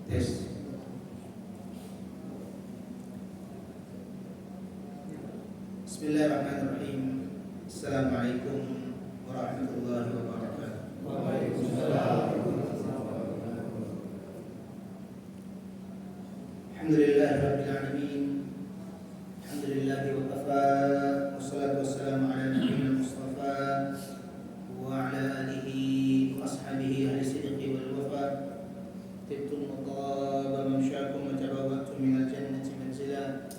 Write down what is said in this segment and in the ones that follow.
Tes. Bismillahirrahmanirrahim. Assalamualaikum warahmatullahi wabarakatuh. Waalaikumsalam. Alhamdulillahirabbil alamin. Alhamdulillahi wa kafa. Wassalatu wassalamu ala nabiyyina Mustafa wa ala alihi wa ashabihi ahli sidqi wal wafa. Tibtum wa taba mamsyakum wa tabawwa'tum minal jannati manzila.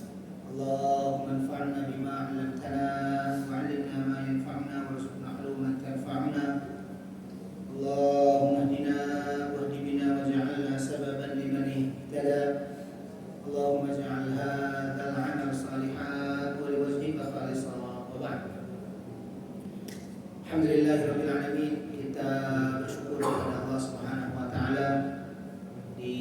Allahumma anfa'na bima 'allamtana wa 'allimna ma yanfa'una warzuqna 'ilman tanfa'una. Allahumma hdina wahdi bina waj'alna sababan liman ihtada. Allahumma ij'al hadzal 'amal salihan wa liwajhika khalisan wa ba'd. Alhamdulillahirabbil alamin. Kita bersyukur kepada Allah Subhanahu wa taala di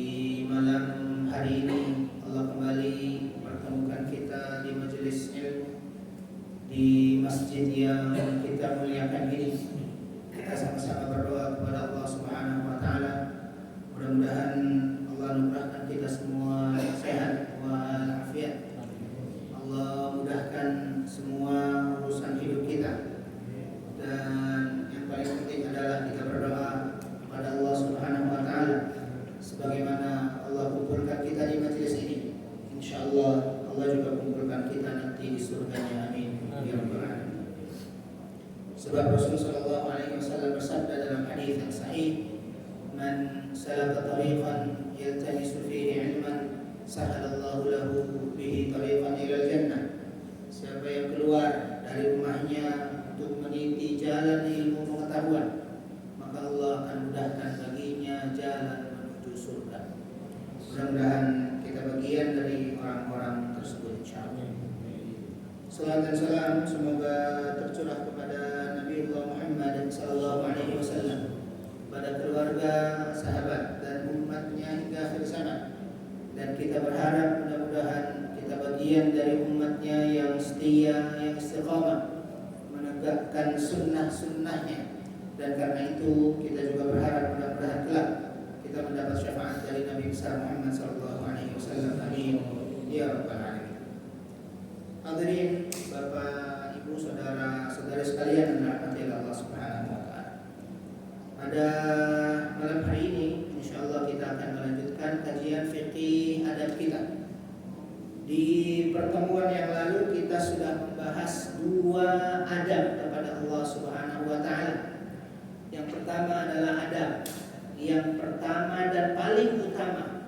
malam hari ini Allah kembali mempertemukan kita di majelis ilmu di masjid yang kita muliakan ini. Kita sama-sama berdoa kepada Allah Subhanahu wa taala. Mudah-mudahan Allah anugerahkan kita semua sehat walafiat. Allah mudahkan semua urusan hidup kita. Dan yang paling penting adalah kita berdoa kepada Allah Subhanahu wa taala sebagaimana Allah kumpulkan kita di majelis ini. Insyaallah Allah juga kumpulkan kita nanti di surganya. Amin ya rabbal alamin. Sebab Rasulullah sallallahu alaihi wasallam bersabda dalam hadis yang sahih, "Man salaka tariqan yaltamisu fihi 'ilman, sahalallahu lahu bihi tariqan ilal jannah." Siapa yang keluar dari rumahnya untuk meniti jalan ilmu pengetahuan, maka Allah akan mudahkan baginya jalan menuju surga. Mudah-mudahan kita bagian dari orang-orang tersebut insyaallah. Salawat dan salam semoga tercurah kepada Nabiullah Muhammad sallallahu alaihi wasallam, pada keluarga, sahabat dan umatnya hingga akhir zaman. Dan kita berharap mudah-mudahan kita bagian dari umatnya yang setia, yang istiqamah menegakkan sunnah-sunnahnya. Dan karena itu kita juga berharap mudah-mudahan kelak kita mendapat syafaat dari Nabi besar Muhammad sallallahu alaihi wasallam. Amin ya rabbal alamin. Hadirin Bapak, Ibu, saudara-saudari sekalian yang dirahmati Allah Subhanahu wa taala. Pada malam hari ini insyaallah kita akan melanjutkan kajian fikih adab kita. Di pertemuan yang lalu kita sudah membahas dua adab kepada Allah Subhanahu wa taala. Yang pertama adalah adab yang pertama dan paling utama,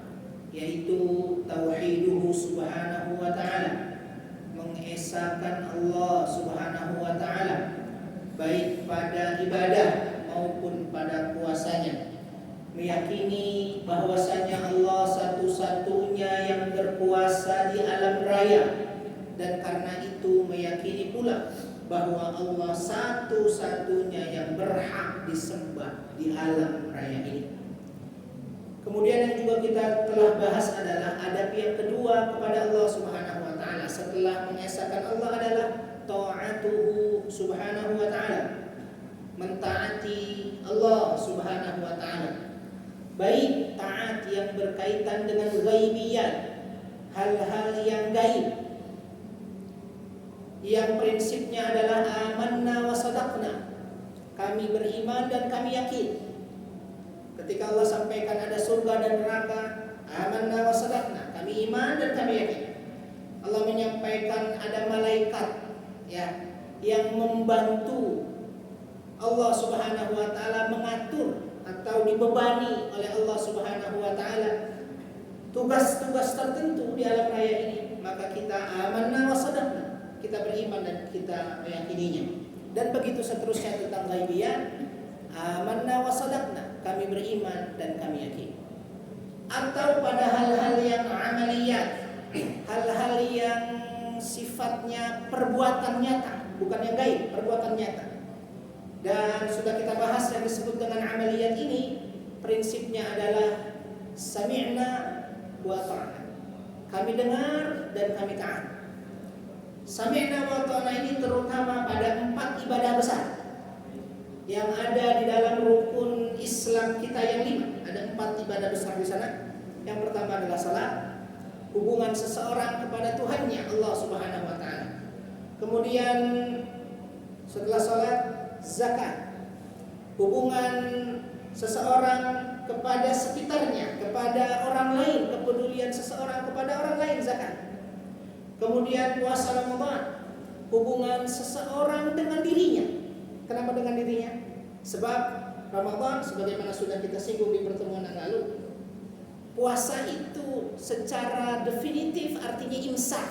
yaitu tauhiduhu subhanahu wa ta'ala, mengesahkan Allah Subhanahu wa ta'ala baik pada ibadah maupun pada puasanya, meyakini bahwasanya Allah satu-satunya yang berkuasa di alam raya, dan karena itu meyakini pula bahwa Allah satu-satunya yang berhak disembah di alam raya ini. Kemudian yang juga kita telah bahas adalah adab yang kedua kepada Allah Subhanahu wa taala setelah mengesahkan Allah adalah ta'atuhu subhanahu wa taala, mentaati Allah Subhanahu wa taala. Baik taat yang berkaitan dengan ghaibiyat, hal-hal yang gaib, yang prinsipnya adalah amanna wa sadaqna, kami beriman dan kami yakin. Ketika Allah sampaikan ada surga dan neraka, amanna wa sadaqna, kami iman dan kami yakin. Allah menyampaikan ada malaikat yang membantu Allah Subhanahu wa taala mengatur atau dibebani oleh Allah Subhanahu wa taala tugas-tugas tertentu di alam raya ini, maka kita amanna wa sadaqna, kita beriman dan kita meyakininya. Dan begitu seterusnya tentang ghaibiyat, amanna wa sadaqna, kami beriman dan kami yakin. Atau pada hal-hal yang amaliyat, hal-hal yang sifatnya perbuatan nyata, bukan yang gaib, perbuatan nyata. Dan sudah kita bahas yang disebut dengan amaliyat ini, prinsipnya adalah sami'na wa ta'na, kami dengar dan kami taat. Sami'na wa ta'na ini terutama pada 4 ibadah besar yang ada di dalam rukun Islam kita yang 5. Ada 4 ibadah besar di sana. Yang pertama adalah salat, hubungan seseorang kepada Tuhannya Allah Subhanahu wa taala. Kemudian setelah salat, zakat. Hubungan seseorang kepada sekitarnya, kepada orang lain, kepedulian seseorang kepada orang lain, zakat. Kemudian puasa Ramadan, hubungan seseorang dengan dirinya. Kenapa dengan dirinya? Sebab Ramadan sebagaimana sudah kita singgung di pertemuan yang lalu, puasa itu secara definitif artinya imsak,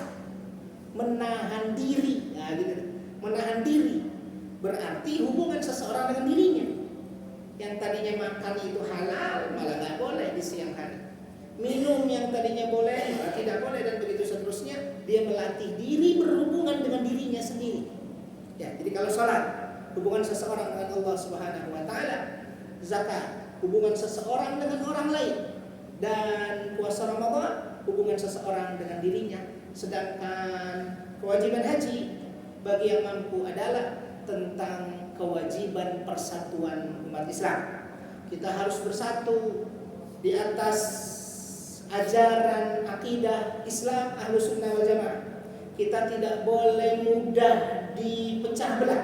menahan diri. Nah, gitu. Menahan diri berarti hubungan seseorang dengan dirinya. Yang tadinya makan itu halal malah nggak boleh di siang hari. Minum yang tadinya boleh malah tidak boleh, dan begitu seterusnya. Dia melatih diri berhubungan dengan dirinya sendiri. Ya, jadi kalau sholat, hubungan seseorang dengan Allah Subhanahu wa taala. Zakat, hubungan seseorang dengan orang lain. Dan puasa Ramadan, hubungan seseorang dengan dirinya. Sedangkan kewajiban haji bagi yang mampu adalah tentang kewajiban persatuan umat Islam. Kita harus bersatu di atas ajaran akidah Islam Ahlus Sunnah wal Jamaah. Kita tidak boleh mudah dipecah belah.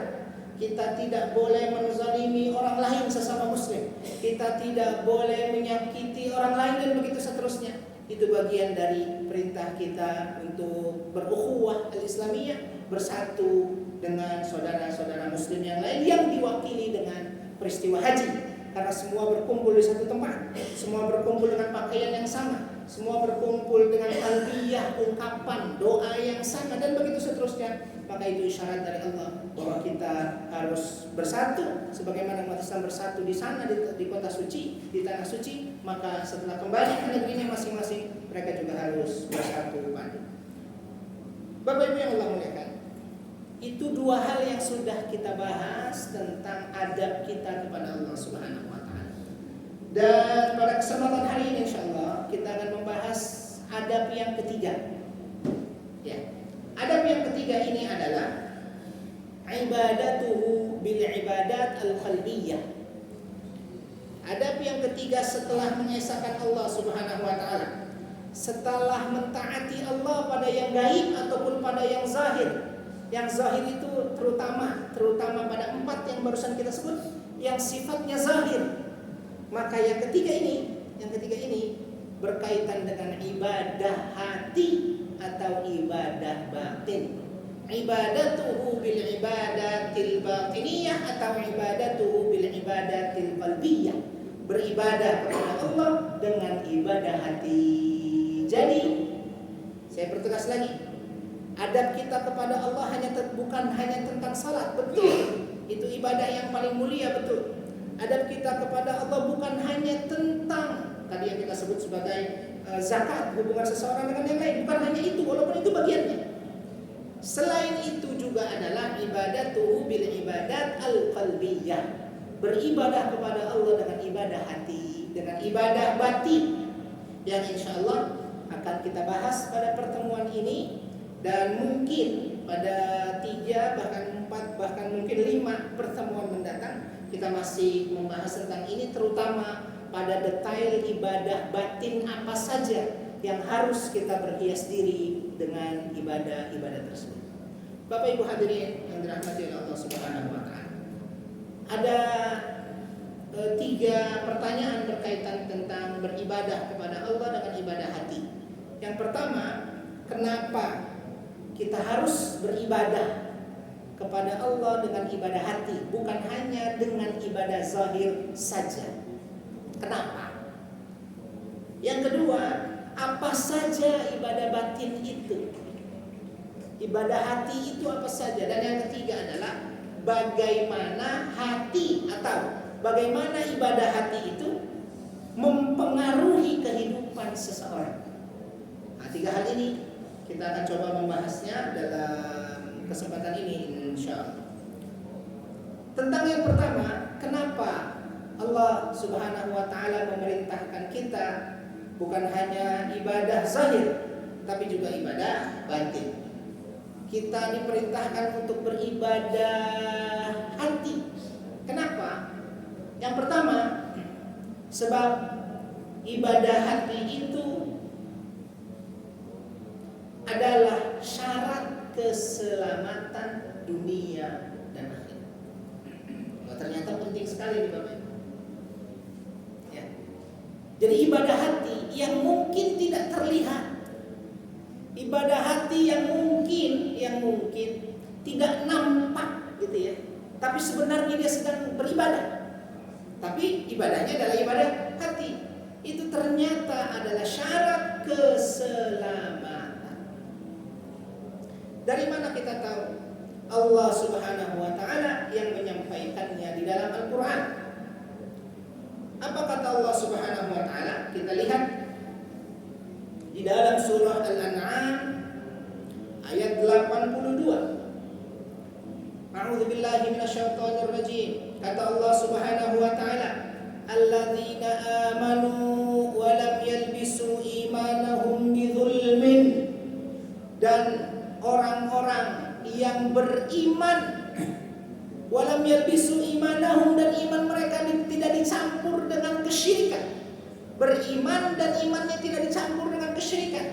Kita tidak boleh menzalimi orang lain sesama muslim. Kita tidak boleh menyakiti orang lain dan begitu seterusnya. Itu bagian dari perintah kita untuk berukhuwah al-islamiyah, bersatu dengan saudara-saudara muslim yang lain yang diwakili dengan peristiwa haji. Karena semua berkumpul di satu tempat, semua berkumpul dengan pakaian yang sama, semua berkumpul dengan talbiyah, ungkapan, doa yang sama, dan begitu seterusnya. Maka itu isyarat dari Allah bahwa kita harus bersatu sebagaimana umat Islam bersatu di sana di kota suci, di tanah suci. Maka setelah kembali ke negerinya masing-masing, mereka juga harus bersatu padu. Bapak Ibu yang Allah muliakan, itu dua hal yang sudah kita bahas tentang adab kita kepada Allah Subhanahu wa taala. Dan pada kesempatan hari ini insyaallah kita akan membahas adab yang ketiga. Ya. Adab yang ketiga ini adalah ibadatuhu bil ibadat al-qalbiyah. Adab yang ketiga setelah mengesahkan Allah Subhanahu wa taala, setelah mentaati Allah pada yang gaib ataupun pada yang zahir. Yang zahir itu terutama pada 4 yang barusan kita sebut, yang sifatnya zahir. Maka yang ketiga ini berkaitan dengan ibadah hati atau ibadah batin. Ibadatuhu bil ibadatil batiniyah atau ibadatuhu bil ibadatil qalbiyah. Beribadah kepada Allah dengan ibadah hati. Jadi, saya pertegas lagi, adab kita kepada Allah bukan hanya tentang salat, betul. Itu ibadah yang paling mulia, betul. Adab kita kepada Allah bukan hanya tentang tadi yang kita sebut sebagai zakat, hubungan seseorang dengan yang lain, bukan hanya itu, walaupun itu bagiannya. Selain itu juga adalah ibadatuhu bil ibadat al-qalbiyah. Beribadah kepada Allah dengan ibadah hati, dengan ibadah batin, yang insyaallah akan kita bahas pada pertemuan ini. Dan mungkin pada 3, bahkan 4, bahkan mungkin 5 pertemuan mendatang kita masih membahas tentang ini, terutama pada detail ibadah batin apa saja yang harus kita berhias diri dengan ibadah-ibadah tersebut. Bapak Ibu hadirin yang dirahmati oleh Allah Subhanahu wa taala. Ada 3 pertanyaan berkaitan tentang beribadah kepada Allah dengan ibadah hati. Yang pertama, kenapa kita harus beribadah kepada Allah dengan ibadah hati, bukan hanya dengan ibadah zahir saja? Kenapa? Yang kedua, apa saja ibadah batin itu? Ibadah hati itu apa saja? Dan yang ketiga adalah bagaimana hati atau bagaimana ibadah hati itu mempengaruhi kehidupan seseorang. Nah, 3 hal ini kita akan coba membahasnya dalam kesempatan ini insyaallah. Tentang yang pertama, kenapa Allah Subhanahu wa taala memerintahkan kita bukan hanya ibadah zahir tapi juga ibadah batin. Kita diperintahkan untuk beribadah hati. Kenapa? Yang pertama, sebab ibadah hati itu adalah syarat keselamatan dunia dan akhirat. Nah, ternyata penting sekali nih Bapak Ibu. Ya. Jadi ibadah hati yang mungkin tidak terlihat, ibadah hati yang mungkin tidak nampak gitu ya, tapi sebenarnya dia sedang beribadah. Tapi ibadahnya adalah ibadah hati. Itu ternyata adalah syarat keselamatan. Dari mana kita tahu? Allah Subhanahu wa taala yang menyampaikannya di dalam Al-Qur'an. Apa kata Allah Subhanahu wa taala? Kita lihat di dalam surah Al-An'am ayat 82. A'udzubillahi minasyaitonir rajim. Kata Allah Subhanahu wa taala, "Alladzina amanu wa lam yalbisu imanahum bidzulmin." Dan orang-orang yang beriman walam yalbisu imanahum, dan iman mereka tidak dicampur dengan kesyirikan. Beriman dan imannya tidak dicampur dengan kesyirikan.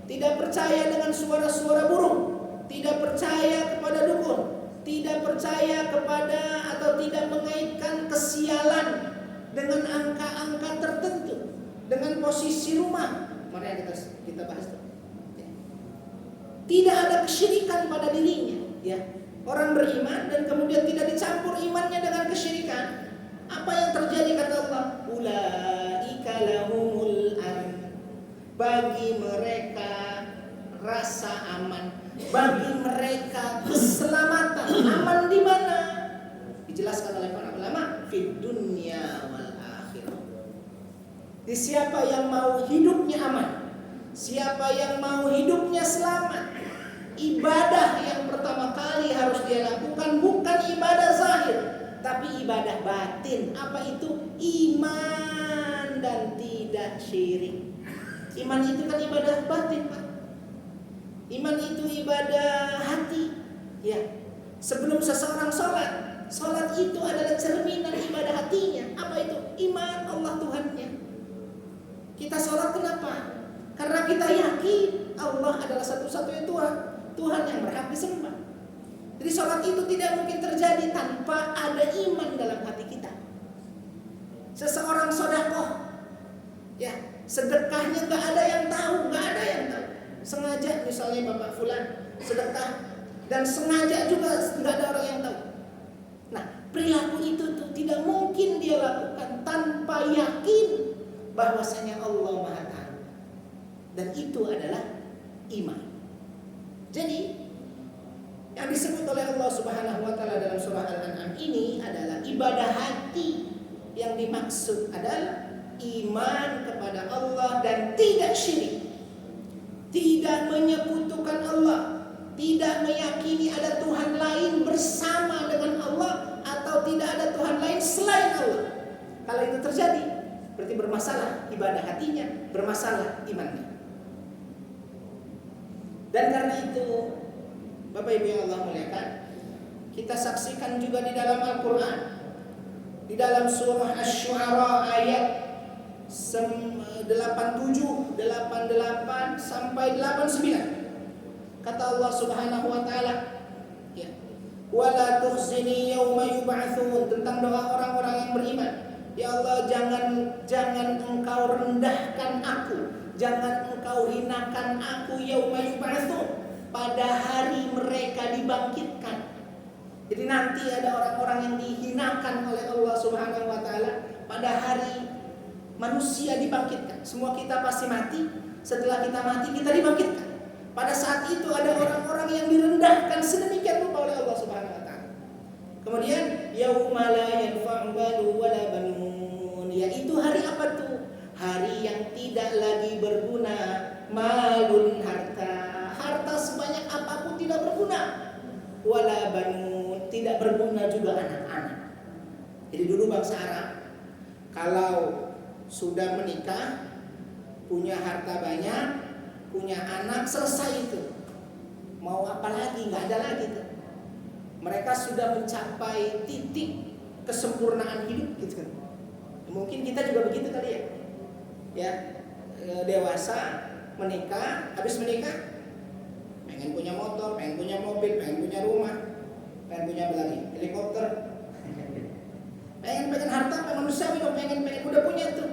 Tidak percaya dengan suara-suara burung, tidak percaya kepada dukun, tidak percaya kepada atau tidak mengaitkan kesialan dengan angka-angka tertentu, dengan posisi rumah. Mari kita bahas itu. Tidak ada kesyirikan pada dirinya, ya. Orang beriman dan kemudian tidak dicampur imannya dengan kesyirikan. Apa yang terjadi kata Allah? Ulaika lahumul amn. Bagi mereka rasa aman, bagi mereka keselamatan. Aman di mana? Dijelaskan oleh para ulama, fid dunya wal akhirah. Di siapa yang mau hidupnya aman, siapa yang mau hidupnya selamat, ibadah yang pertama kali harus dia lakukan bukan ibadah zahir, tapi ibadah batin. Apa itu? Iman dan tidak syirik. Iman itu kan ibadah batin, Pak. Iman itu ibadah hati. Ya. Sebelum seseorang sholat itu adalah cerminan ibadah hatinya. Apa itu? Iman Allah Tuhannya. Kita sholat kenapa? Karena kita yakin Allah adalah satu-satunya Tuhan yang berhak disembah. Jadi sholat itu tidak mungkin terjadi tanpa ada iman dalam hati kita. Seseorang sedekah, ya, sedekahnya nggak ada yang tahu. Sengaja misalnya Bapak Fulan sedekah dan sengaja juga nggak ada orang yang tahu. Nah, perilaku itu tuh tidak mungkin dia lakukan tanpa yakin bahwasanya Allah Maha Tahu. Dan itu adalah iman. Jadi yang disebut oleh Allah Subhanahu wa taala dalam surah Al-An'am ini adalah ibadah hati. Yang dimaksud adalah iman kepada Allah dan tidak syirik. Tidak menyekutukan Allah, tidak meyakini ada Tuhan lain bersama dengan Allah atau tidak ada Tuhan lain selain Allah. Kalau itu terjadi, berarti bermasalah ibadah hatinya, bermasalah imannya. Dan karena itu, Bapak Ibu yang Allah muliakan, kita saksikan juga di dalam Al-Quran, di dalam surah Asy-Syu'ara ayat 87, 88 sampai 89. Kata Allah Subhanahu wa taala, ya, wala tukhzini yauma yub'atsun, tentang doa orang-orang yang beriman. Ya Allah, jangan engkau rendahkan aku, jangan engkau hinakan aku yauma yub'atsun, pada hari mereka dibangkitkan. Jadi nanti ada orang-orang yang dihinakan oleh Allah Subhanahu wa taala pada hari manusia dibangkitkan. Semua kita pasti mati. Setelah kita mati, kita dibangkitkan. Pada saat itu ada orang-orang yang direndahkan sedemikian rupa oleh Allah Subhanahu wa taala. Kemudian yauma la yanfa'u malu wala banun, yaitu hari apa tuh? Hari yang tidak lagi berguna, malun, harta sebanyak apapun tidak berguna, wala banun, tidak berguna juga anak-anak. Jadi dulu bangsa Arab kalau sudah menikah, punya harta banyak, punya anak, selesai itu. Mau apa lagi? Nggak ada lagi tuh. Mereka sudah mencapai titik kesempurnaan hidup gitu kan. Mungkin kita juga begitu kali ya. ya dewasa, menikah, habis menikah pengen punya motor, pengen punya mobil, pengen punya rumah, pengen punya apa lagi? Helikopter. pengen harta, pengen manusiawi dong, pengen udah punya itu.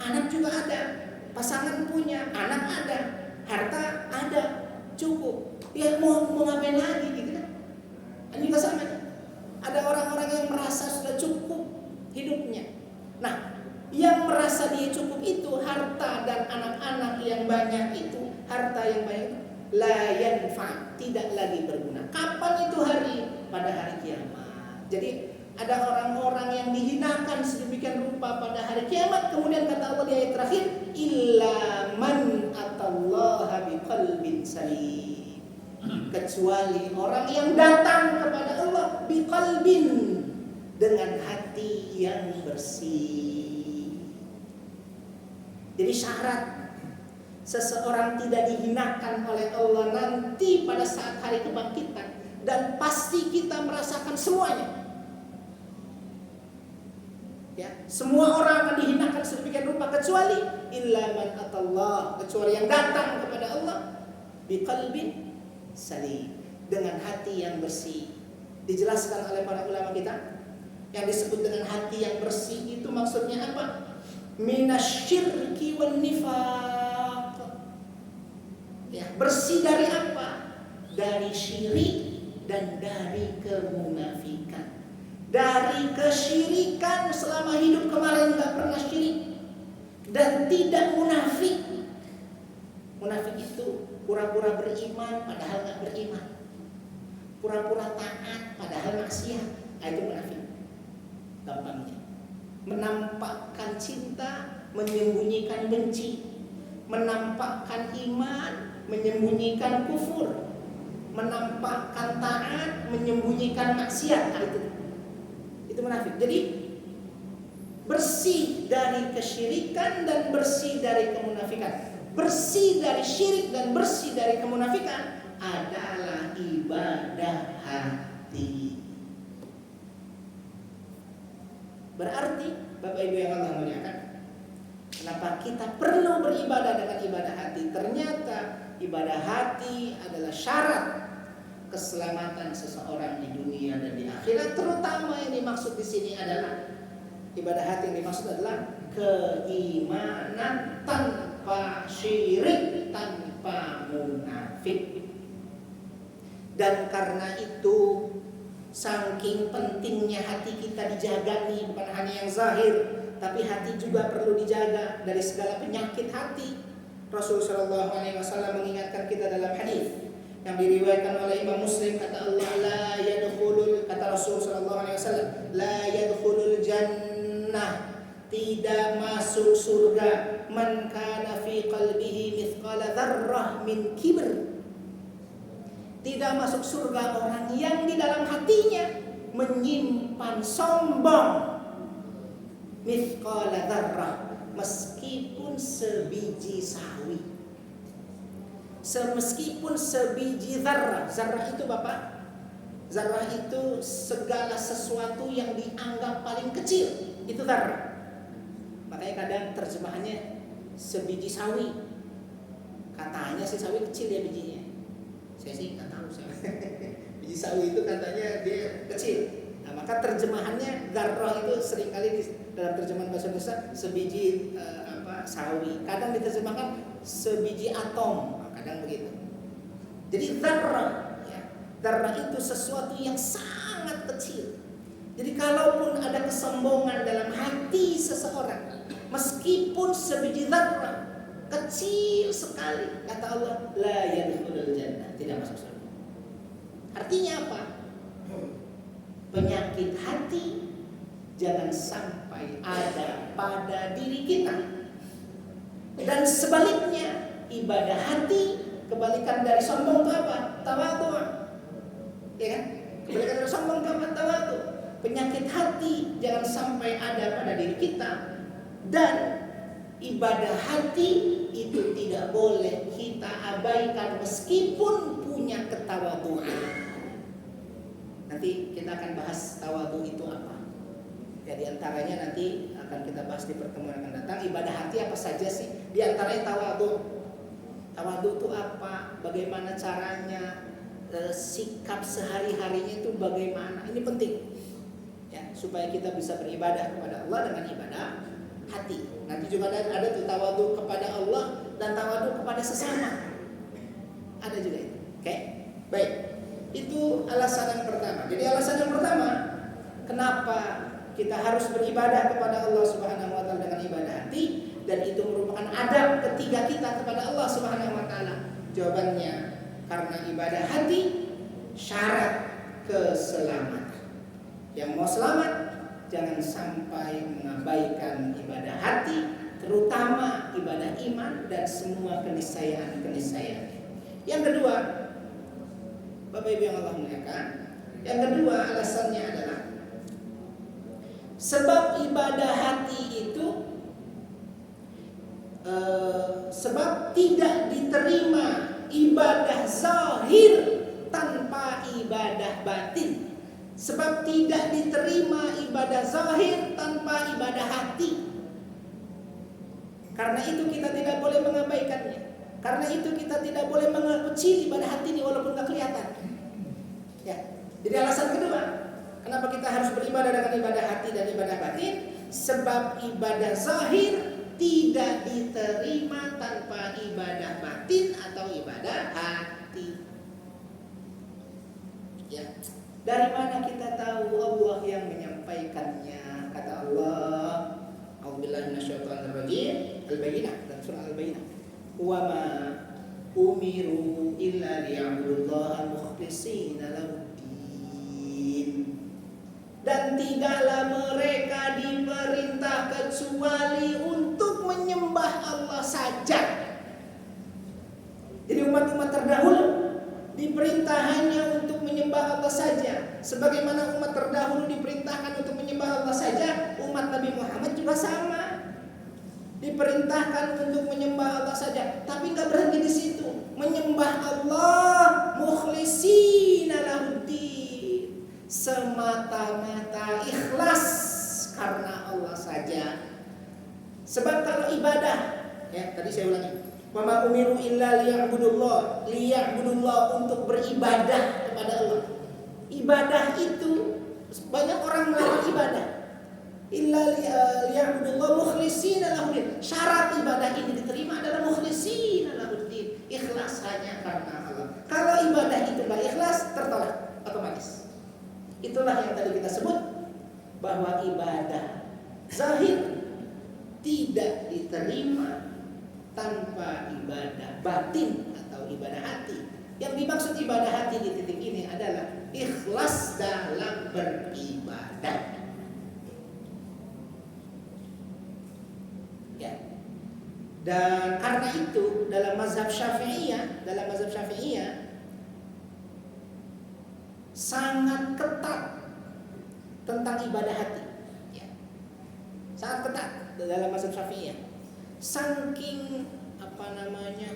Anak juga ada, pasangan punya, anak ada, harta ada, cukup. Ya mau ngapain lagi gitu kan? Ini juga sama. Ada orang-orang yang merasa sudah cukup hidupnya. Nah, yang merasa dia cukup itu harta dan anak-anak yang banyak itu, harta yang banyak itu, la yanfa, tidak lagi berguna. Kapan itu hari? Pada hari kiamat. Jadi ada orang-orang yang dihinakan sedemikian rupa pada hari kiamat. Kemudian kata Allah di ayat terakhir, illa man atallaha biqalbin salim, kecuali orang yang datang kepada Allah biqalbin, dengan hati yang bersih. Jadi syarat seseorang tidak dihinakan oleh Allah nanti pada saat hari kebangkitan, dan pasti kita merasakan semuanya. Ya, semua orang akan dihinakan sedemikian rupa kecuali illa man atallah, kecuali yang datang kepada Allah biqalbin salim, dengan hati yang bersih. Dijelaskan oleh para ulama kita, yang disebut dengan hati yang bersih itu maksudnya apa? Minasyirki wan nifaq. Ya, bersih dari apa? Dari syirik dan dari kemunafikan. Dari kesyirikan, selama hidup kemarin gak pernah syirik dan tidak munafik. Munafik itu pura-pura beriman padahal gak beriman, pura-pura taat padahal maksiat. Itu munafik. Gampangnya, menampakkan cinta, menyembunyikan benci, menampakkan iman, menyembunyikan kufur, menampakkan taat, menyembunyikan maksiat. Itu munafik. Jadi bersih dari kesyirikan dan bersih dari kemunafikan, bersih dari syirik dan bersih dari kemunafikan adalah ibadah hati. Berarti Bapak Ibu yang Allah muliakan, kenapa kita perlu beribadah dengan ibadah hati? Ternyata ibadah hati adalah syarat keselamatan seseorang di dunia dan di akhirat. Terutama yang dimaksud di sini adalah ibadah hati, yang dimaksud adalah keimanan tanpa syirik, tanpa munafik. Dan karena itu saking pentingnya hati kita dijaga nih, bukan hanya yang zahir, tapi hati juga perlu dijaga dari segala penyakit hati. Rasulullah SAW mengingatkan kita dalam hadis yang diriwayatkan oleh Imam Muslim, kata Allah, kata Rasulullah SAW, la yadkhulul jannah, tidak masuk surga, man kana fi qalbihi mithqala dzarrah min kibr. Tidak masuk surga orang yang di dalam hatinya menyimpan sombong, mithqala dzarrah, meskipun sebiji sawi. Meskipun sebiji zarrah. Zarrah itu Bapak, zarrah itu segala sesuatu yang dianggap paling kecil, itu zarrah. Makanya kadang terjemahannya sebiji sawi. Katanya si sawi kecil ya bijinya. Saya sih nggak tahu. Biji sawi itu katanya dia kecil. Nah, maka terjemahannya zarrah itu seringkali dalam terjemahan bahasa Indonesia sebiji sawi. Kadang diterjemahkan sebiji atom. Kadang begitu. Jadi zarrah, ya, zarrah itu sesuatu yang sangat kecil. Jadi kalaupun ada kesombongan dalam hati seseorang, meskipun sebiji zarrah, kecil sekali, kata Allah, la yadkhulul jannah, tidak masuk surga. Artinya apa? Penyakit hati jangan sampai ada pada diri kita. Dan sebaliknya, ibadah hati, kebalikan dari sombong itu apa? Tawadhu. Ya kan? Kebalikan dari sombong itu apa? Tawadhu. Penyakit hati jangan sampai ada pada diri kita. Dan ibadah hati itu tidak boleh kita abaikan meskipun punya ketawadhuan. Nanti kita akan bahas tawadhu itu apa. Ya, di antaranya nanti akan kita bahas di pertemuan akan datang. Ibadah hati apa saja sih? Di antaranya tawadhu. Tawadhu itu apa? Bagaimana caranya? Sikap sehari-harinya itu bagaimana? Ini penting. Ya, supaya kita bisa beribadah kepada Allah dengan ibadah hati. Nanti juga ada tuh tawadhu kepada Allah dan tawadhu kepada sesama. Ada juga itu. Oke? Baik. Itu alasan yang pertama. Jadi alasan yang pertama, kenapa kita harus beribadah kepada Allah Subhanahu wa taala dengan ibadah hati, dan itu merupakan adab ketiga kita kepada Allah Subhanahu wa taala. Jawabannya, karena ibadah hati syarat keselamatan. Yang mau selamat jangan sampai mengabaikan ibadah hati, terutama ibadah iman dan semua keniscayaan. Yang kedua, Bapak Ibu yang Allah muliakan, yang kedua alasannya adalah sebab ibadah hati itu sebab tidak diterima ibadah zahir tanpa ibadah batin. Sebab tidak diterima ibadah zahir tanpa ibadah hati. Karena itu kita tidak boleh mengabaikannya. Karena itu kita tidak boleh mengecil ibadah hati ini walaupun gak kelihatan. Ya. Jadi alasan kedua, kenapa kita harus beribadah dengan ibadah hati dan ibadah batin? Sebab ibadah zahir tidak diterima tanpa ibadah batin atau ibadah hati. Ya. Dari mana kita tahu Allah yang menyampaikannya? Kata Allah, A'udzubillahi minasyaitonirrajim, Al-Bayyinah, dalam surah Al-Bayyinah. Wa ma umiru illa liya'budullaha mukhlishina lahu-ddin. Dan tidaklah mereka diperintah kecuali untuk menyembah Allah saja. Jadi umat-umat terdahulu diperintah hanya untuk menyembah Allah saja. Sebagaimana umat terdahulu diperintahkan untuk menyembah Allah saja, umat Nabi Muhammad juga sama. Diperintahkan untuk menyembah Allah saja, tapi nggak berhenti di situ. Menyembah Allah mukhlishina lahu-ddin, semata-mata ikhlas karena Allah saja. Sebab kalau ibadah, ya tadi saya ulangi, wa ma umiru illa liya'budullah, untuk beribadah kepada Allah. Ibadah itu banyak orang melakukan ibadah. Illa liya'budullah mukhlishina lahu-ddin. Syarat ibadah ini diterima adalah mukhlishina lahu-ddin, ikhlas hanya karena Allah. Kalau ibadah itu enggak ikhlas, tertolak otomatis. Itulah yang tadi kita sebut bahwa ibadah zahir tidak diterima tanpa ibadah batin atau ibadah hati. Yang dimaksud ibadah hati di titik ini adalah ikhlas dalam beribadah. Ya. Dan karena itu dalam mazhab Syafi'iyah sangat ketat tentang ibadah hati. Ya. Sangat ketat dalam mazhab Syafi'iyah. Saking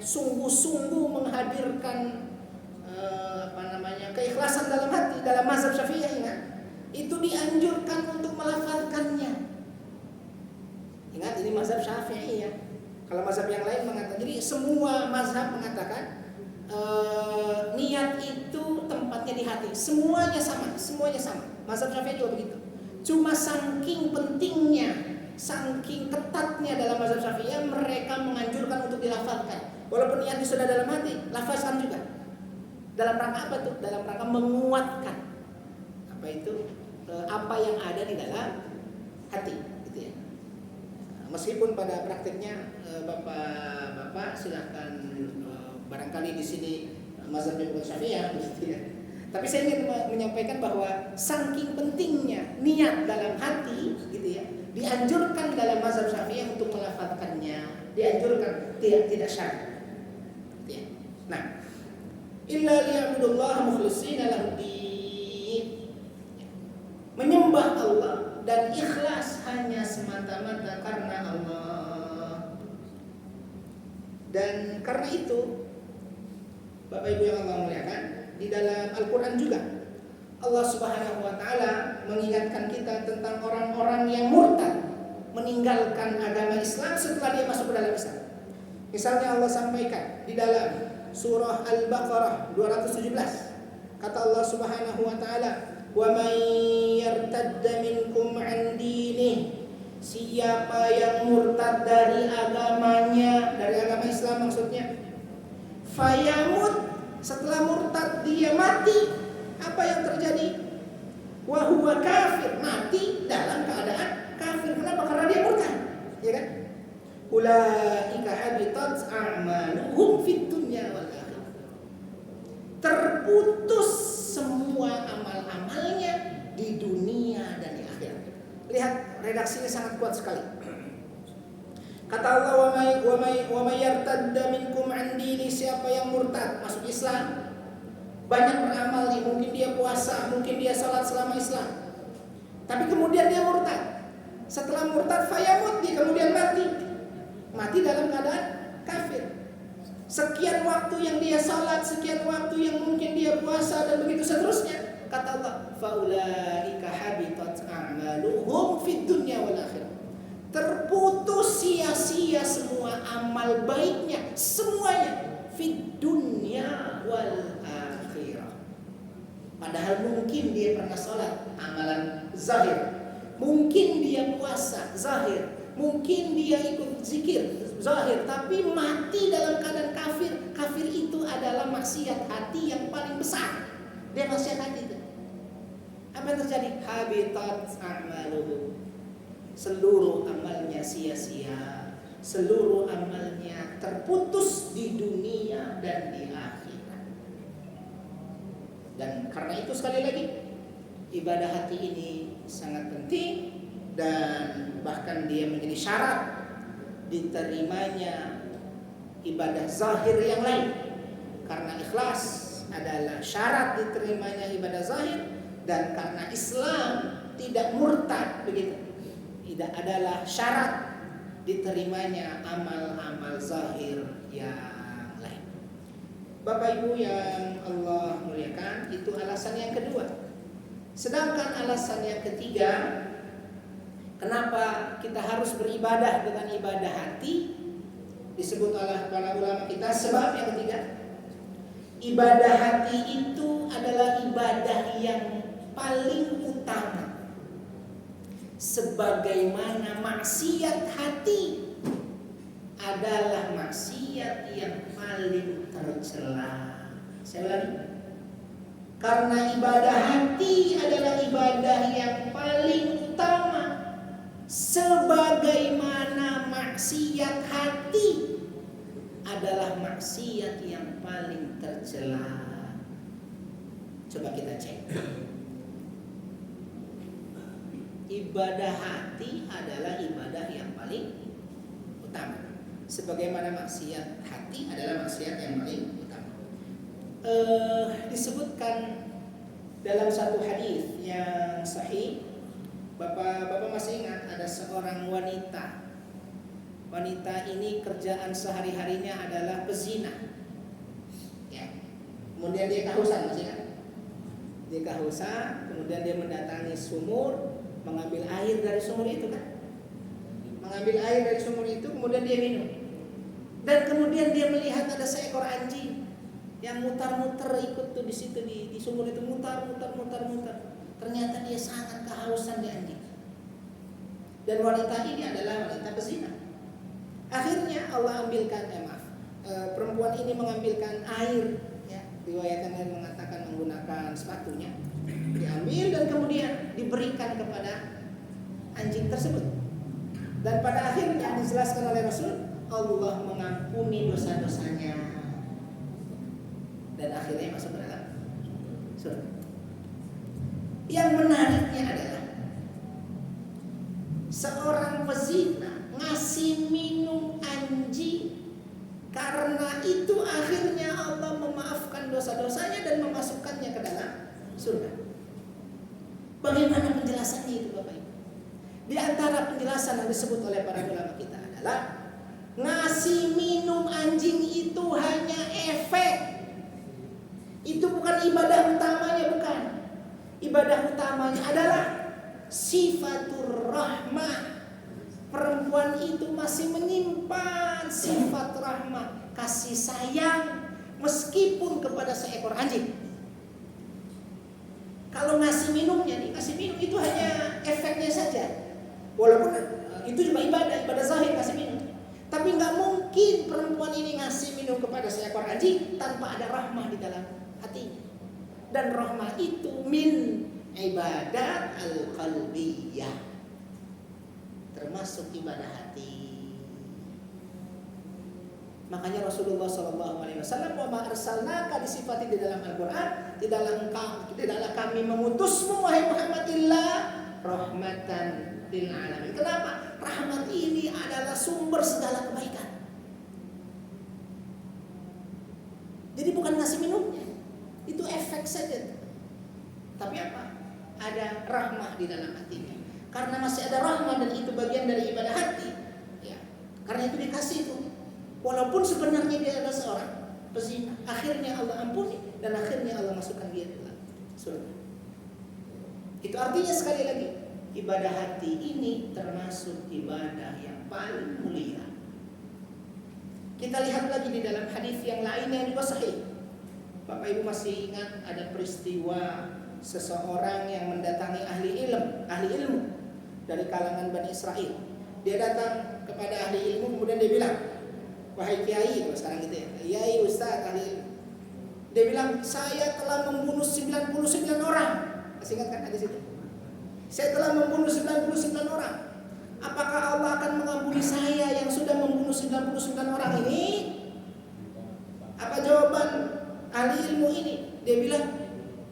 sungguh-sungguh menghadirkan keikhlasan dalam hati dalam mazhab Syafi'iyah, itu dianjurkan untuk melafalkannya. Ingat, ini mazhab Syafi'iyah. Kalau mazhab yang lain mengatakan, jadi semua mazhab mengatakan niat itu tempatnya di hati. Semuanya sama. Mazhab Syafi'iyah juga begitu. Cuma saking pentingnya, saking ketatnya dalam mazhab Syafi'iyah, mereka menganjurkan untuk dilafalkan. Walaupun niatnya sudah dalam hati, lafazkan juga. Dalam rangka apa tuh? Dalam rangka menguatkan apa yang ada di dalam hati, gitu ya. Meskipun pada praktiknya Bapak silahkan barangkali di sini mazhabnya bukan Syafi'iyah, gitu ya. Tapi saya ingin menyampaikan bahwa saking pentingnya niat dalam hati, gitu ya, dianjurkan dalam mazhab Syafi'iyah untuk melafazkannya, dianjurkan, tidak syarat. Gitu ya. Nah, illa liya'budullaha mukhlishina lahu-ddin, menyembah Allah dan ikhlas hanya semata-mata karena Allah. Dan karena itu, Bapak Ibu yang Allah muliakan, di dalam Al-Quran juga Allah Subhanahu wa taala mengingatkan kita tentang orang-orang yang murtad, meninggalkan agama Islam setelah dia masuk ke dalam Islam. Misalnya Allah sampaikan di dalam surah Al-Baqarah 217. Kata Allah Subhanahu wa taala, "Wa may yartadda minkum 'an dinih." Siapa yang murtad dari agamanya, dari agama Islam maksudnya, fayamut, setelah murtad dia mati, apa yang terjadi? Wa huwa kafir, mati dalam keadaan kafir. Kenapa? Karena dia murtad, ya kan? Ulaika habitat a'maluhum fid dunya wal akhirah. Terputus semua amal-amalnya di dunia dan di akhirat. Lihat, redaksinya sangat kuat sekali. Kata Allah, wa may yartadda minkum 'an dini, siapa yang murtad masuk Islam, banyak beramal nih, mungkin dia puasa, mungkin dia salat selama Islam, tapi kemudian dia murtad. Setelah murtad fayamut, dia kemudian mati dalam keadaan kafir. Sekian waktu yang dia salat, sekian waktu yang mungkin dia puasa, dan begitu seterusnya. Kata Allah, faulaika habitat a'maluhum fid dunya wal akhirah. Terputus sia-sia semua amal baiknya, semuanya fid dunya wal akhirah. Padahal mungkin dia pernah salat, amalan zahir. Mungkin dia puasa, zahir. Mungkin dia ikut zikir, zahir, tapi mati dalam keadaan kafir. Kafir itu adalah maksiat hati yang paling besar. Dia maksiat hati itu. Apa yang terjadi? Habitat a'maluhu. Seluruh amalnya sia-sia. Seluruh amalnya terputus di dunia dan di akhirat. Dan karena itu sekali lagi, ibadah hati ini sangat penting. Dan bahkan dia menjadi syarat diterimanya ibadah zahir yang lain. Karena ikhlas adalah syarat diterimanya ibadah zahir, dan karena Islam tidak murtad, begitu, tidak adalah syarat diterimanya amal-amal zahir yang lain. Bapak Ibu yang Allah muliakan, itu alasan yang kedua. Sedangkan alasan yang ketiga, kenapa kita harus beribadah dengan ibadah hati, disebut oleh para ulama kita, sebab yang ketiga, ibadah hati itu adalah ibadah yang paling utama. Sebagaimana maksiat hati adalah maksiat yang paling tercela. Saya ulangi. Karena ibadah hati adalah ibadah yang paling utama. Sebagaimana maksiat hati adalah maksiat yang paling tercela. Coba kita cek. Ibadah hati adalah ibadah yang paling utama. Sebagaimana maksiat hati adalah maksiat yang paling utama. Disebutkan dalam satu hadis yang sahih, Bapak masih ingat ada seorang wanita. Wanita ini kerjaan sehari-harinya adalah pezina. Ya. Kemudian dia kehausan, masih ingat? Dia kehausan, kemudian dia mendatangi sumur, mengambil air dari sumur itu kan? Mengambil air dari sumur itu, kemudian dia minum. Dan kemudian dia melihat ada seekor anjing yang mutar-muter ikut tuh di situ di sumur itu, mutar. Ternyata dia sangat kehausan di anjing. Dan wanita ini adalah wanita pezina. Akhirnya Allah ambilkan, perempuan ini mengambilkan air, ya, riwayatkan yang mengatakan menggunakan sepatunya, diambil dan kemudian diberikan kepada anjing tersebut. Dan pada akhirnya dijelaskan oleh Rasul, Allah mengampuni dosa-dosanya dan akhirnya masuk ke dalam surga. Yang menariknya adalah seorang pezina ngasih minum anjing, karena itu akhirnya Allah memaafkan dosa-dosanya dan memasukkannya ke dalam surga. Bagaimana penjelasannya itu, Bapak Ibu? Di antara penjelasan yang disebut oleh para ulama kita adalah ngasih minum anjing itu hanya efek. Itu bukan ibadah utamanya, bukan. ibadah utamanya adalah sifatur rahmah. Perempuan itu masih menyimpan sifat rahmah, kasih sayang meskipun kepada seekor anjing. Kalau ngasih minumnya nih, ngasih minum itu hanya efeknya saja. Walaupun itu juga ibadah zahir ngasih minum. Tapi nggak mungkin perempuan ini ngasih minum kepada seekor anjing tanpa ada rahmah di dalam hatinya. Dan rahmah itu min ibadat al-qalbiyah, termasuk ibadah hati. Makanya Rasulullah SAW, wa ma arsalnaka, disifati di dalam Al-Quran, tidaklah kami mengutusmu wahai Muhammad illa rahmatan lil alamin. Kenapa? Rahmat ini adalah sumber segala kebaikan. Jadi bukan ngasih minumnya, itu efek saja. Tapi apa? Ada rahmah di dalam hatinya. Karena masih ada rahmah dan itu bagian dari ibadah hati, ya. Karena itu dikasih itu. Walaupun sebenarnya dia adalah seorang pezina, akhirnya Allah ampuni dan akhirnya Allah masukkan dia dalam surga. Itu artinya sekali lagi, ibadah hati ini termasuk ibadah yang paling mulia. Kita lihat lagi di dalam hadis yang lain yang juga sahih. Bapak Ibu masih ingat ada peristiwa seseorang yang mendatangi ahli ilmu dari kalangan Bani Israel. Dia datang kepada ahli ilmu, kemudian dia bilang, wahai kiai, kalau sekarang gitu ya, kiai, ustaz, ahli ilmu. Dia bilang, saya telah membunuh 99 orang. Masih ingat kan hadis itu? Saya telah membunuh 99 orang. Apakah Allah akan mengampuni saya yang sudah membunuh 99 orang ini? Apa jawaban ahli ilmu ini? Dia bilang,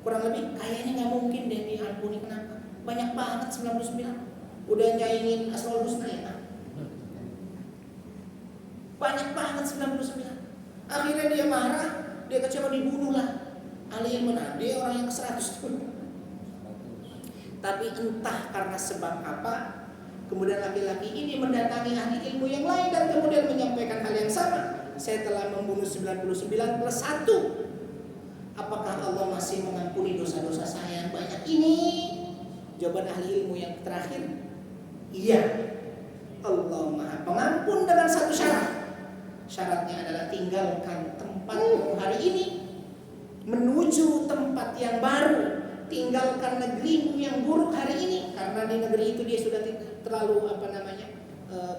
kurang lebih kayaknya nggak mungkin deh diampuni. Kenapa? Banyak banget 99. Udah nyaingin Asmaul Husna ya. Banyak banget 99. Akhirnya dia marah, dia kecewa, dibunuh lah. ahli ilmu, dia orang yang ke-100 pun. Tapi entah karena sebab apa, kemudian laki-laki ini mendatangi ahli ilmu yang lain dan kemudian menyampaikan hal yang sama. Saya telah membunuh 99 plus 1. Apakah Allah masih mengampuni dosa-dosa saya yang banyak ini? Jawaban ahli ilmu yang terakhir, iya. Allah Maha Pengampun dengan satu syarat. Syaratnya adalah tinggalkan tempatmu hari ini menuju tempat yang baru. Tinggalkan negerimu yang buruk hari ini, karena di negeri itu dia sudah terlalu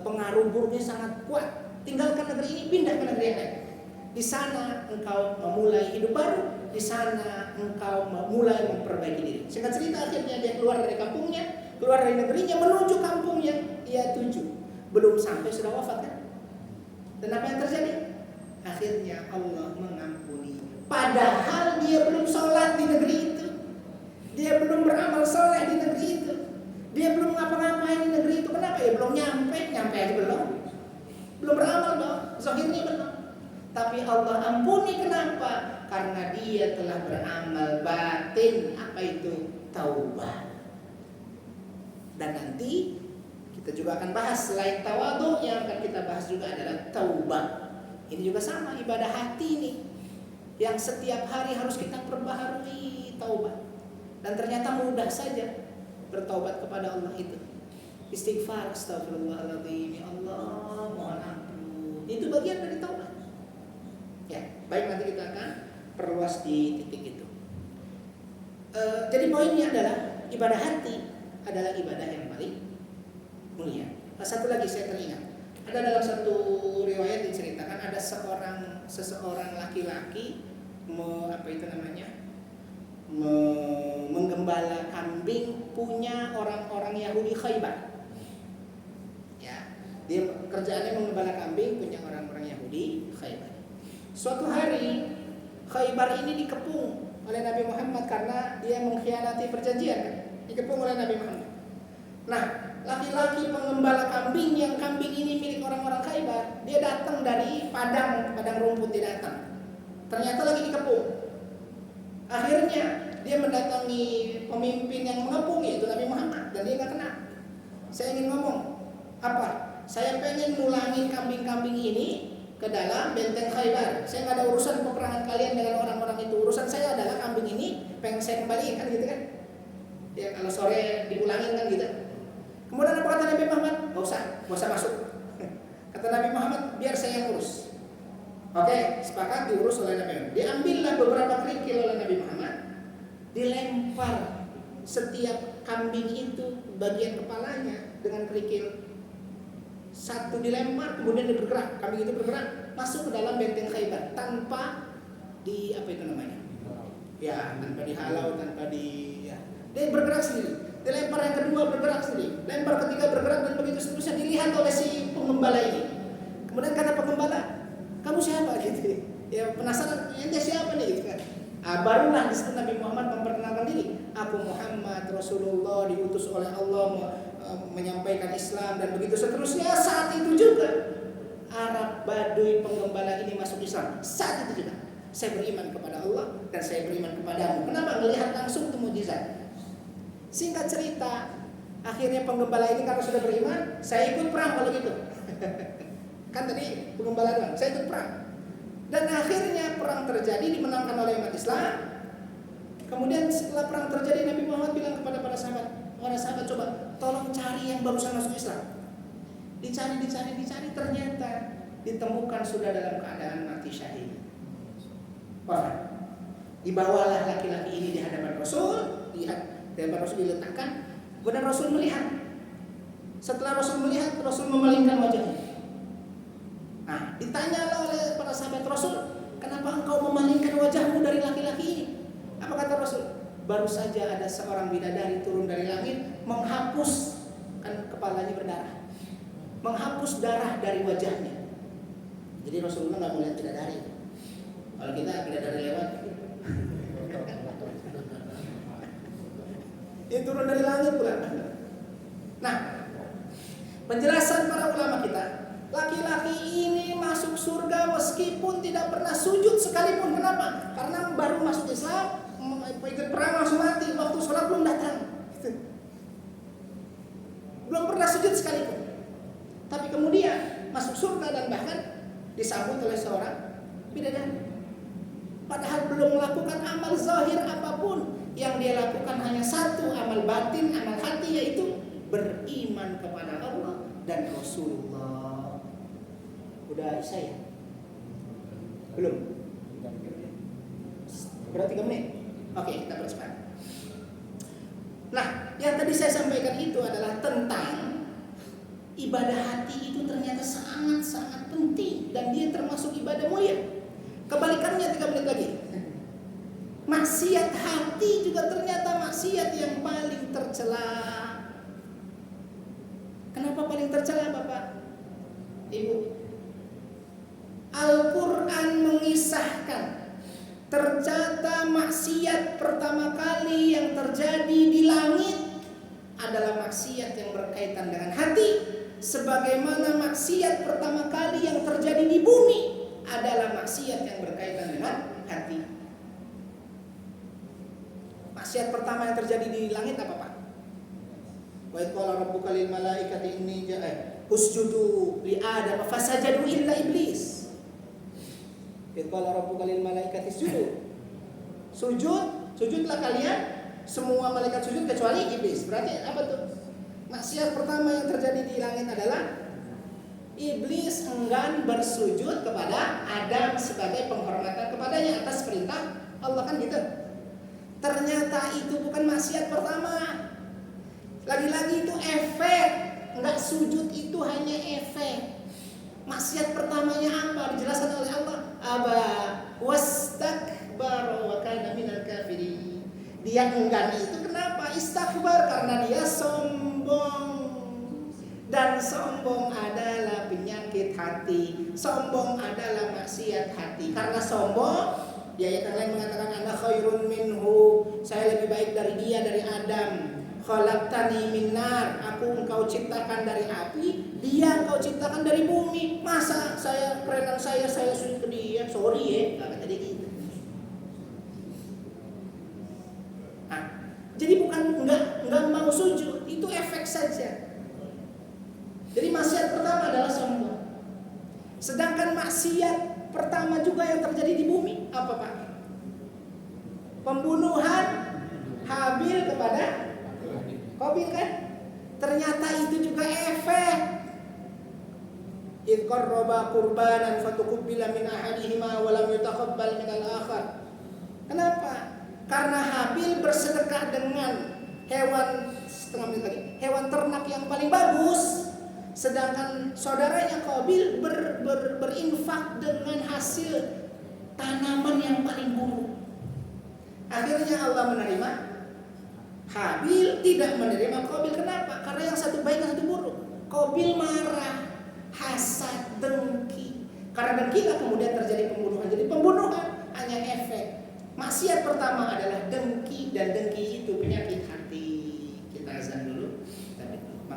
pengaruh buruknya sangat kuat. Tinggalkan negeri ini, pindah ke negeri yang lain. Di sana engkau memulai hidup baru. Di sana engkau mulai memperbaiki diri. Singkat cerita, akhirnya dia keluar dari kampungnya, keluar dari negerinya menuju kampung yang ia tuju. Belum sampai sudah wafat kan? Dan apa yang terjadi? Akhirnya Allah mengampuni. Padahal dia belum sholat di negeri itu. Dia belum beramal soleh di negeri itu. Dia belum ngapa-ngapain di negeri itu. Kenapa? Ya belum nyampe aja belum. Belum beramal dong, zahirnya belum. Tapi Allah ampuni, kenapa? Karena dia telah beramal batin. Apa itu? Taubat. Dan nanti kita juga akan bahas, selain tawadhu, yang akan kita bahas juga adalah taubat. Ini juga sama, ibadah hati ini yang setiap hari harus kita perbaharui taubat. Dan ternyata mudah saja bertaubat kepada Allah itu. Istighfar, astagfirullahaladzim, ya Allah, mohon ampun. Itu bagian dari taubat. Ya, baik, nanti kita akan perluas di titik itu. Jadi poinnya adalah ibadah hati adalah ibadah yang paling mulia. Satu lagi saya teringat, ada dalam satu riwayat diceritakan ada seseorang laki-laki menggembala kambing punya orang-orang Yahudi Khaybar. Ya, dia kerjaannya menggembala kambing punya orang-orang Yahudi Khaybar. Suatu hari Khaybar ini dikepung oleh Nabi Muhammad karena dia mengkhianati perjanjian, kan? Dikepung oleh Nabi Muhammad. Nah, laki-laki pengembala kambing yang kambing ini milik orang-orang Khaybar, dia datang dari padang rumput, dia datang. Ternyata lagi dikepung. Akhirnya dia mendatangi pemimpin yang mengepung, yaitu Nabi Muhammad, dan dia nggak kenal. Saya ingin ngomong apa? Saya pengen mulangin kambing-kambing ini ke dalam benteng Khaybar. Saya nggak ada urusan peperangan kalian dengan orang-orang itu. Urusan saya adalah kambing ini pengen saya kembalikan, gitu kan? Ya kalau sore diulangin kan gitu. Kemudian apa kata Nabi Muhammad? Gak usah masuk. Kata Nabi Muhammad, biar saya yang urus. Oke, sepakat diurus oleh Nabi Muhammad. Diambillah beberapa kerikil oleh Nabi Muhammad, dilempar setiap kambing itu bagian kepalanya dengan kerikil. Satu dilempar, kemudian dia bergerak, kambing itu bergerak masuk ke dalam benteng Khaybar tanpa di apa itu namanya? Ya, tanpa dihalau, tanpa dia bergerak sendiri. Dilempar yang kedua bergerak sendiri, lempar ketiga bergerak, dan begitu seterusnya dilihat oleh si penggembala ini. Kemudian kata penggembala, kamu siapa gitu? Ya penasaran, ente siapa nih gitu kan? Barulah di situ Nabi Muhammad memperkenalkan diri. Aku Muhammad Rasulullah, diutus oleh Allah menyampaikan Islam, dan begitu seterusnya. Saat itu juga Arab Baduy penggembala ini masuk Islam. Saat itu juga saya beriman kepada Allah dan saya beriman kepadamu. Kenapa? Melihat langsung itu mukjizat. Singkat cerita, akhirnya penggembala ini karena sudah beriman, saya ikut perang kalau gitu. Kan tadi penggembala doang, saya ikut perang. Dan akhirnya perang terjadi, dimenangkan oleh umat Islam. Kemudian setelah perang terjadi, Nabi Muhammad bilang kepada para sahabat, coba tolong cari yang barusan masuk Islam. Dicari, ternyata ditemukan sudah dalam keadaan mati syahid. Wah, dibawalah laki-laki ini di hadapan Rasul, diletakkan. Kemudian Rasul melihat. Setelah Rasul melihat, Rasul memalingkan wajahnya. Nah, ditanya oleh para sahabat Rasul, kenapa engkau memalingkan wajahmu dari laki-laki ini? Apa kata Rasul? Baru saja ada seorang bidadari turun dari langit, menghapus, kan kepalanya berdarah, menghapus darah dari wajahnya. Jadi Rasulullah nggak melihat bidadari. Kalau kita bidadari lewat, dia turun dari langit pula. Nah, penjelasan para ulama kita, laki-laki ini masuk surga meskipun tidak pernah sujud sekalipun. Kenapa? Karena baru masuk Islam, ikut perang langsung mati, waktu sholat belum datang. Belum pernah sujud sekalipun. Tapi kemudian masuk surga dan bahkan disambut oleh seorang bidadari. Padahal belum melakukan amal zahir apapun. Yang dia lakukan hanya satu, amal batin, amal hati, yaitu beriman kepada Allah dan Rasulullah. Udah Isya ya? Belum? Berarti 3 menit? Oke, kita percepat. Nah, yang tadi saya sampaikan itu adalah tentang ibadah hati itu ternyata sangat-sangat penting, dan dia termasuk ibadah mulia. Kebalikannya 3 menit lagi. Maksiat hati juga ternyata maksiat yang paling tercela. Kenapa paling tercela, Bapak? Ibu? Al-Quran mengisahkan ternyata maksiat pertama kali yang terjadi di langit adalah maksiat yang berkaitan dengan hati, sebagaimana maksiat pertama kali yang terjadi di bumi adalah maksiat yang berkaitan dengan hati. Maksiat pertama yang terjadi di langit apa, Pak? Wa qala rabbuka lil malaikati inni usjudu li Adam fasajadu illa iblis. Wa qala rabbuka lil malaikati isjudu. Sujudlah kalian, semua malaikat sujud kecuali iblis. Berarti apa tuh? Maksiat pertama yang terjadi di langit adalah iblis enggan bersujud kepada Adam sebagai penghormatan kepadanya atas perintah Allah, kan gitu. Ternyata itu bukan maksiat pertama. Lagi-lagi itu efek. Enggak, sujud itu hanya efek. Maksiat pertamanya apa? Dijelaskan oleh Allah. Aba wastakbara wa kana minal kafirin. Dia enggan itu kenapa? Istakbar karena dia sombong. Dan sombong adalah penyakit hati. Sombong adalah maksiat hati. Karena sombong, di ayat yang lain mengatakan ana khairun minhu, saya lebih baik dari dia, dari Adam. Khalaqtani min nar, engkau ciptakan dari api, dia engkau ciptakan dari bumi. Masa saya kerenan saya sujud ke dia? Sorry ya, kata dia gitu. Nah, jadi bukan enggak mau sujud, itu efek saja. Jadi maksiat pertama adalah sombong. Sedangkan maksiat pertama juga yang terjadi di bumi apa, Pak? Pembunuhan Habil kepada Qabil kan? Ternyata itu juga efek. Idh qarraba qurbanan fatuqbila min ahadihima wa lam yutaqabbal min al-akhar. Kenapa? Karena Habil bersedekah dengan hewan ternak yang paling bagus, sedangkan saudaranya Qabil berinfak dengan hasil tanaman yang paling buruk. Akhirnya Allah menerima, Habil tidak menerima Qabil. Kenapa? Karena yang satu baik, yang satu buruk. Qabil marah, hasad, dengki. Karena dengki kemudian terjadi pembunuhan. Jadi pembunuhan hanya efek. Maksiat pertama adalah dengki, dan dengki itu penyakit hati. Kita azan dulu. Kita minta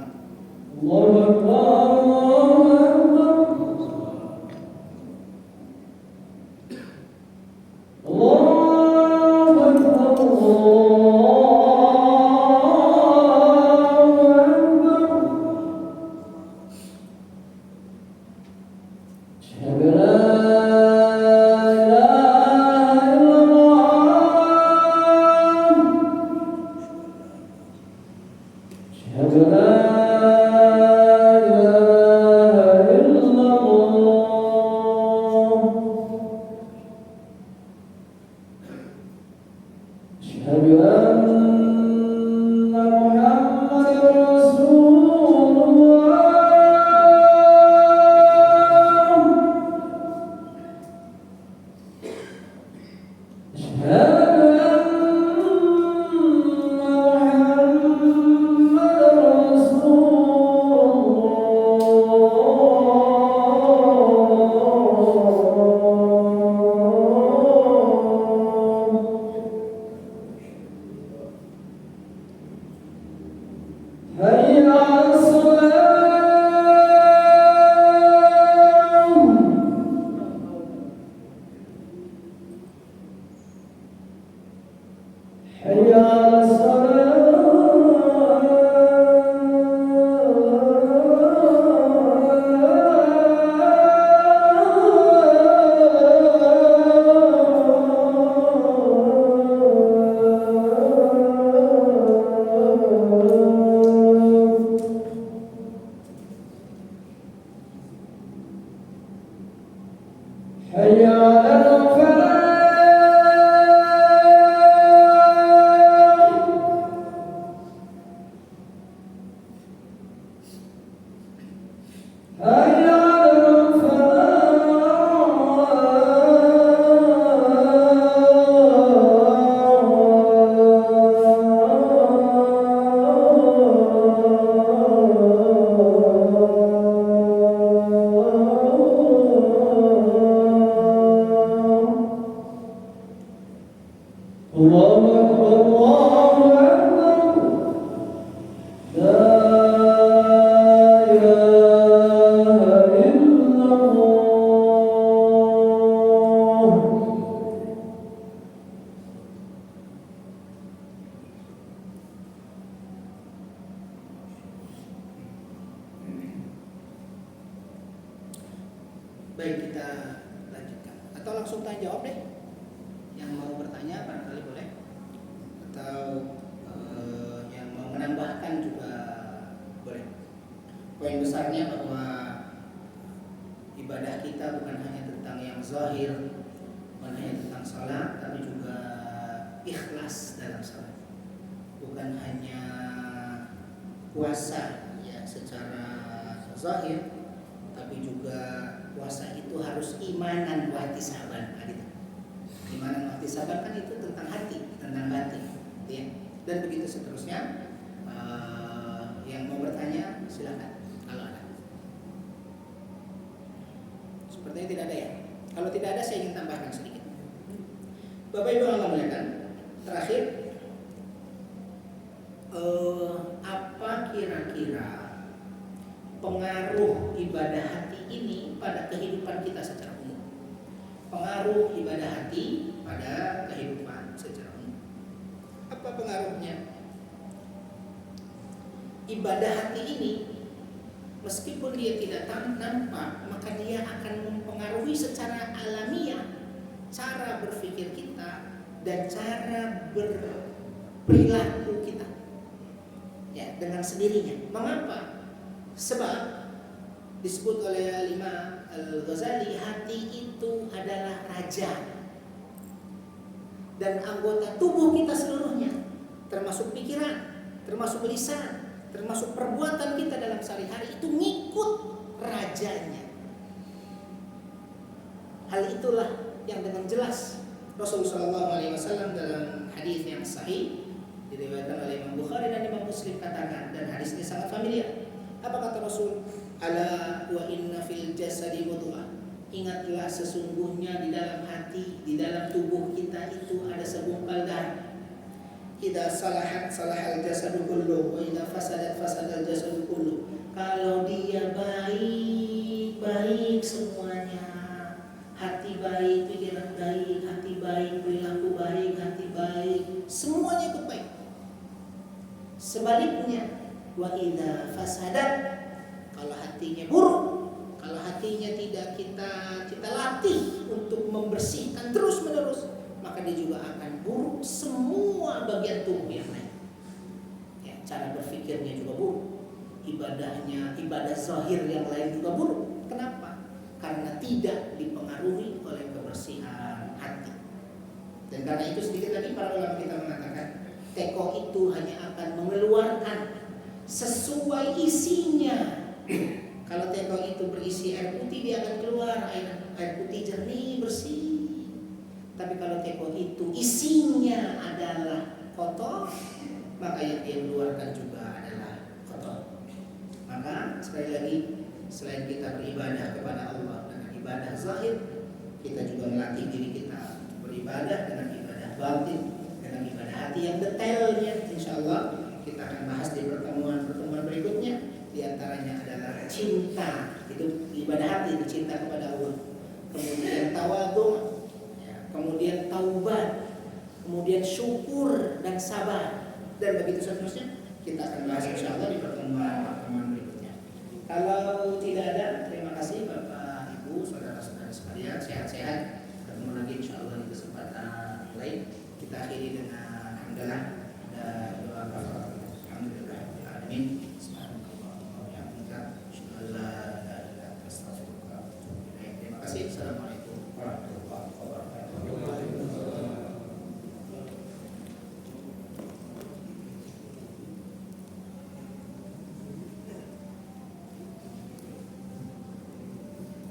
Baik, kita lanjutkan. Atau langsung tanya jawab deh. Yang mau bertanya barangkali boleh. Atau yang mau menambahkan juga boleh. Poin besarnya bahwa ibadah kita bukan hanya tentang yang zahir, bukan hanya tentang salat, tapi juga ikhlas dalam salat. Bukan hanya puasa ya secara zahir, tapi juga puasa itu harus imanan wa ihtisaban. Imanan wa ihtisaban kan itu tentang hati, tentang batin, ya. Dan begitu seterusnya. Yang mau bertanya silakan kalau ada. Sepertinya tidak ada ya. Kalau tidak ada saya ingin tambahkan sedikit. Bapak Ibu yang muliakan, terakhir apa kira-kira pengaruh ibadah hati ini pada kehidupan kita secara umum? Pengaruh ibadah hati pada kehidupan secara umum. Apa pengaruhnya? Ibadah hati ini meskipun dia tidak nampak, maka dia akan mempengaruhi secara alamiah cara berpikir kita dan cara berperilaku kita. Ya. dengan sendirinya. Mengapa? Sebab disebut oleh Imam Al-Ghazali, hati itu adalah raja. Dan anggota tubuh kita seluruhnya, termasuk pikiran, termasuk lisan, termasuk perbuatan kita dalam sehari-hari itu ngikut rajanya. Hal itulah yang dengan jelas Rasulullah SAW dalam hadis yang sahih diriwayatkan oleh Imam Bukhari dan Imam Muslim katakan, dan hadisnya sangat familiar. Apa kata Rasul? Ala wa inna fil jasadi mudghah. Ingatlah sesungguhnya di dalam hati, di dalam tubuh kita itu ada segumpal darah. Idza salahat salahal jasadu kullu wa idza fasadat fasadal jasadu kullu. Kalau dia baik, baik semuanya. Hati baik, pikiran baik, hati baik, perilaku baik, hati baik, semuanya itu baik. Sebaliknya, wa idza fasadat, kalau hatinya buruk, kalau hatinya tidak kita latih untuk membersihkan terus-menerus, maka dia juga akan buruk semua bagian tubuh yang lain. Ya, cara berpikirnya juga buruk, ibadah zahir yang lain juga buruk. Kenapa? Karena tidak dipengaruhi oleh kebersihan hati. Dan karena itu sedikit tadi para ulama kita mengatakan teko itu hanya akan mengeluarkan sesuai isinya. Kalau teko itu berisi air putih, dia akan keluar air putih jernih bersih. Tapi kalau teko itu isinya adalah kotor, maka yang dia keluarkan juga adalah kotor. Maka sekali lagi, selain kita beribadah kepada Allah dengan ibadah zahir, kita juga melatih diri kita beribadah dengan ibadah batin, dengan ibadah hati yang detailnya. Insyaallah kita akan bahas di pertemuan berikutnya. Di antaranya adalah cinta, itu ibadah hati, itu cinta kepada Allah. Kemudian tawadhu, kemudian taubat, kemudian syukur dan sabar, dan begitu seterusnya. Kita akan bahas insyaallah di pertemuan berikutnya. Kalau tidak ada, terima kasih Bapak Ibu, saudara-saudara sekalian, sehat-sehat. Ketemu lagi insyaallah di kesempatan lain. Kita akhiri dengan alhamdulillah dan doa kafaratul. Alhamdulillah. Amin.